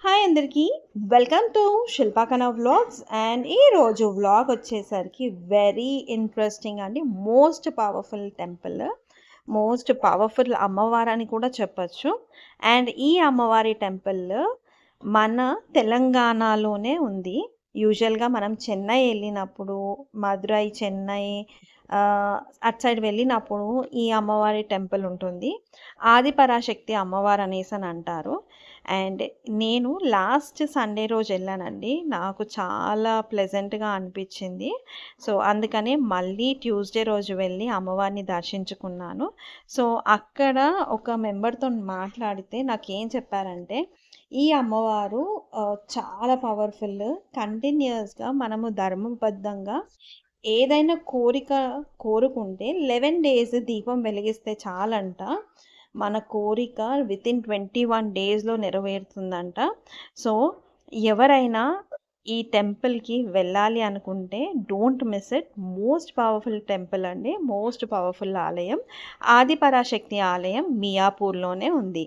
Hi అందరికీ, welcome to శిల్పాకన vlogs. And ఈరోజు vlog వచ్చేసరికి వెరీ ఇంట్రెస్టింగ్ అండి. Most powerful temple, most powerful అమ్మవారు అని కూడా చెప్పచ్చు. అండ్ ఈ అమ్మవారి టెంపుల్ మన తెలంగాణలోనే ఉంది. యూజువల్గా మనం చెన్నై వెళ్ళినప్పుడు, మదురై, చెన్నై అటు సైడ్ వెళ్ళినప్పుడు ఈ అమ్మవారి టెంపుల్ ఉంటుంది. ఆదిపరాశక్తి అమ్మవారు అనేసి అని అంటారు. అండ్ నేను లాస్ట్ సండే రోజు వెళ్ళానండి. నాకు చాలా ప్లెజెంట్గా అనిపించింది. సో అందుకనే మళ్ళీ ట్యూస్డే రోజు వెళ్ళి అమ్మవారిని దర్శించుకున్నాను. సో అక్కడ ఒక మెంబర్తో మాట్లాడితే నాకేం చెప్పారంటే, ఈ అమ్మవారు చాలా పవర్ఫుల్. కంటిన్యూస్గా మనము ధర్మబద్ధంగా ఏదైనా కోరిక కోరుకుంటే 11 డేస్ దీపం వెలిగిస్తే చాలంట, మన కోరిక వితిన్ 21 డేస్లో నెరవేరుతుందంట. సో ఎవరైనా ఈ టెంపుల్కి వెళ్ళాలి అనుకుంటే don't miss it. Most powerful temple అండి, మోస్ట్ పవర్ఫుల్ ఆలయం. ఆదిపరాశక్తి ఆలయం మియాపూర్లోనే ఉంది.